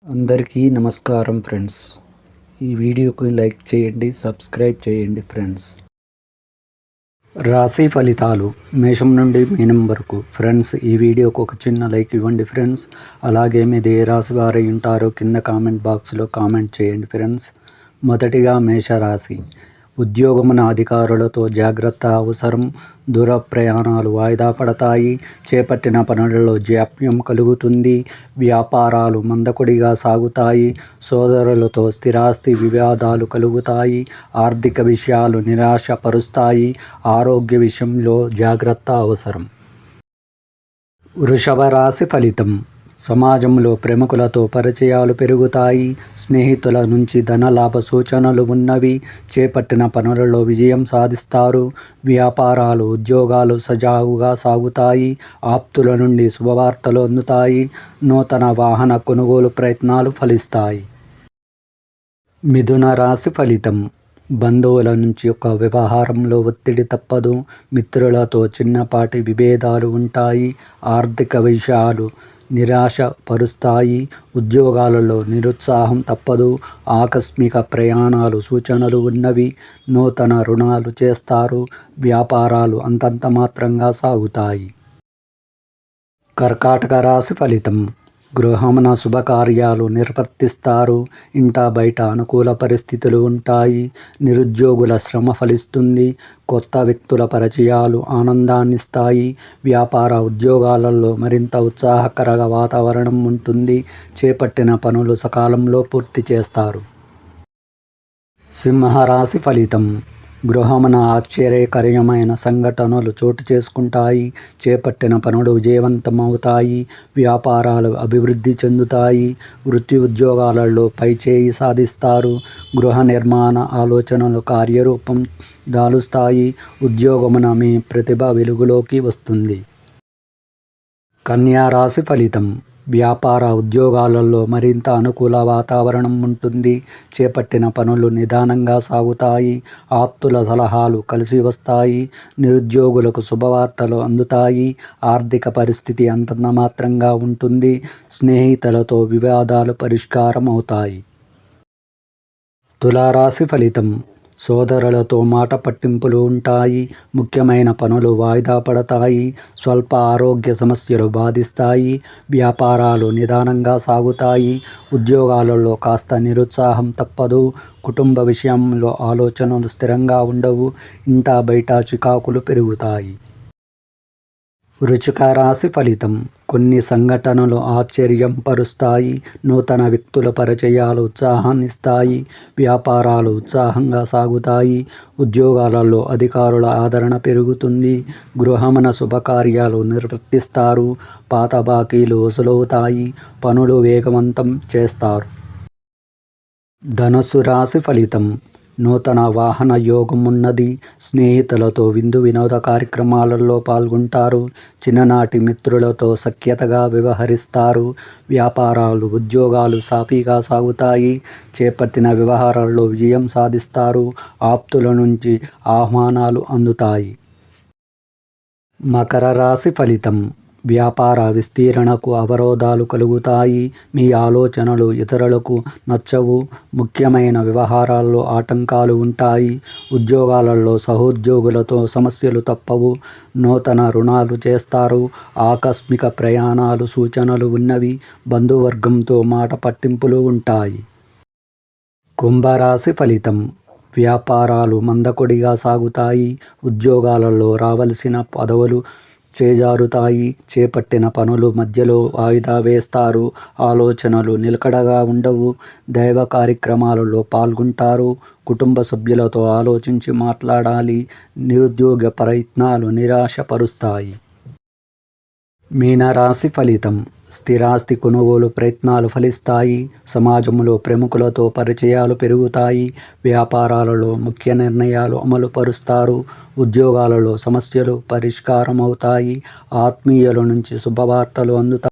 అందరికీ నమస్కారం ఫ్రెండ్స్. ఈ వీడియోకి లైక్ చేయండి, సబ్స్క్రైబ్ చేయండి ఫ్రెండ్స్. రాశి ఫలితాలు మేషం నుండి మీనం వరకు. ఫ్రెండ్స్, ఈ వీడియోకి ఒక చిన్న లైక్ ఇవ్వండి ఫ్రెండ్స్. అలాగే మీది ఏ రాశి వారై ఉంటారో కింద కామెంట్ బాక్స్లో కామెంట్ చేయండి ఫ్రెండ్స్. మొదటిగా మేషరాశి. ఉద్యోగమున అధికారులతో జాగ్రత్త అవసరం. దూర ప్రయాణాలు వాయిదా పడతాయి. చేపట్టిన పనులలో జాప్యం కలుగుతుంది. వ్యాపారాలు మందకొడిగా సాగుతాయి. సోదరులతో స్థిరాస్తి వివాదాలు కలుగుతాయి. ఆర్థిక విషయాలు నిరాశ పరుస్తాయి. ఆరోగ్య విషయంలో జాగ్రత్త అవసరం. వృషభ రాశి ఫలితం. సమాజంలో ప్రముఖులతో పరిచయాలు పెరుగుతాయి. స్నేహితుల నుంచి ధనలాభ సూచనలు ఉన్నవి. చేపట్టిన పనులలో విజయం సాధిస్తారు. వ్యాపారాలు ఉద్యోగాలు సజావుగా సాగుతాయి. ఆప్తుల నుండి శుభవార్తలు అందుతాయి. నూతన వాహన కొనుగోలు ప్రయత్నాలు ఫలిస్తాయి. మిథున రాశి ఫలితం. బంధువుల నుంచి ఒక వ్యవహారంలో ఒత్తిడి తప్పదు. మిత్రులతో చిన్నపాటి విభేదాలు ఉంటాయి. ఆర్థిక విషయాలు నిరాశ పరుస్తాయి. ఉద్యోగాలలో నిరుత్సాహం తప్పదు. ఆకస్మిక ప్రయాణాలు సూచనలు ఉన్నవి. నూతన రుణాలు చేస్తారు. వ్యాపారాలు అంతంత మాత్రంగా సాగుతాయి. కర్కాటక రాశి ఫలితం. గృహమున శుభకార్యాలు నిర్వర్తిస్తారు. ఇంట బయట అనుకూల పరిస్థితులు ఉంటాయి. నిరుద్యోగుల శ్రమ ఫలిస్తుంది. కొత్త వ్యక్తుల పరిచయాలు ఆనందాన్నిస్తాయి. వ్యాపార ఉద్యోగాలలో మరింత ఉత్సాహకర వాతావరణం ఉంటుంది. చేపట్టిన పనులు సకాలంలో పూర్తి చేస్తారు. సింహరాశి ఫలితం. గృహమున ఆశ్చర్యకరమైన సంఘటనలు చోటు చేసుకుంటాయి. చేపట్టిన పనులు విజయవంతమవుతాయి. వ్యాపారాలు అభివృద్ధి చెందుతాయి. వృత్తి ఉద్యోగాలలో పైచేయి సాధిస్తారు. గృహ నిర్మాణ ఆలోచనలు కార్యరూపం దాలుస్తాయి. ఉద్యోగమున మీ ప్రతిభ వెలుగులోకి వస్తుంది. కన్యా రాశి ఫలితం. వ్యాపార ఉద్యోగాలలో మరింత అనుకూల వాతావరణం ఉంటుంది. చేపట్టిన పనులు నిదానంగా సాగుతాయి. ఆప్తుల సలహాలు కలిసి వస్తాయి. నిరుద్యోగులకు శుభవార్తలు అందుతాయి. ఆర్థిక పరిస్థితి అంతంత మాత్రంగా ఉంటుంది. స్నేహితులతో వివాదాలు పరిష్కారం అవుతాయి. తులారాశి ఫలితం. సోదరులతో మాట పట్టింపులు ఉంటాయి. ముఖ్యమైన పనులు వాయిదా పడతాయి. స్వల్ప ఆరోగ్య సమస్యలు బాధిస్తాయి. వ్యాపారాలు నిదానంగా సాగుతాయి. ఉద్యోగాలలో కాస్త నిరుత్సాహం తప్పదు. కుటుంబ విషయంలో ఆలోచనలు స్థిరంగా ఉండవు. ఇంట బయట చికాకులు పెరుగుతాయి. వృశ్చిక రాశి ఫలితం. కొన్ని సంఘటనలు ఆశ్చర్యం పరుస్తాయి. నూతన వ్యక్తుల పరిచయాలు ఉత్సాహాన్నిస్తాయి. వ్యాపారాలు ఉత్సాహంగా సాగుతాయి. ఉద్యోగాలలో అధికారుల ఆదరణ పెరుగుతుంది. గృహమున శుభకార్యాలు నిర్వర్తిస్తారు. పాత బాకీలు వసూలవుతాయి. పనులు వేగవంతం చేస్తారు. ధనుస్సు రాశి ఫలితం. నూతన వాహన యోగం ఉన్నది. స్నేహితులతో విందు వినోద కార్యక్రమాలలో పాల్గొంటారు. చిన్ననాటి మిత్రులతో సఖ్యతగా వ్యవహరిస్తారు. వ్యాపారాలు ఉద్యోగాలు సాఫీగా సాగుతాయి. చేపట్టిన వ్యవహారాల్లో విజయం సాధిస్తారు. ఆప్తుల నుంచి ఆహ్వానాలు అందుతాయి. మకర రాశి ఫలితం. వ్యాపార విస్తీరణకు అవరోధాలు కలుగుతాయి. మీ ఆలోచనలు ఇతరులకు నచ్చవు. ముఖ్యమైన వ్యవహారాల్లో ఆటంకాలు ఉంటాయి. ఉద్యోగాలలో సహోద్యోగులతో సమస్యలు తప్పవు. నూతన రుణాలు చేస్తారు. ఆకస్మిక ప్రయాణాలు సూచనలు ఉన్నవి. బంధువర్గంతో మాట పట్టింపులు ఉంటాయి. కుంభరాశి ఫలితం. వ్యాపారాలు మందకొడిగా సాగుతాయి. ఉద్యోగాలలో రావలసిన పదవులు చేజారుతాయి. చేపట్టిన పనులు మధ్యలో వాయిదా వేస్తారు. ఆలోచనలు నిలకడగా ఉండవు. దైవ కార్యక్రమాలలో పాల్గొంటారు. కుటుంబ సభ్యులతో ఆలోచించి మాట్లాడాలి. నిరుద్యోగ ప్రయత్నాలు నిరాశపరుస్తాయి. మీనరాశి ఫలితం. స్థిరాస్తి కొనుగోలు ప్రయత్నాలు ఫలిస్తాయి. సమాజంలో ప్రముఖులతో పరిచయాలు పెరుగుతాయి. వ్యాపారాలలో ముఖ్య నిర్ణయాలు అమలు పరుస్తారు. ఉద్యోగాలలో సమస్యలు పరిష్కారం అవుతాయి. ఆత్మీయుల నుంచి శుభవార్తలు అందుతాయి.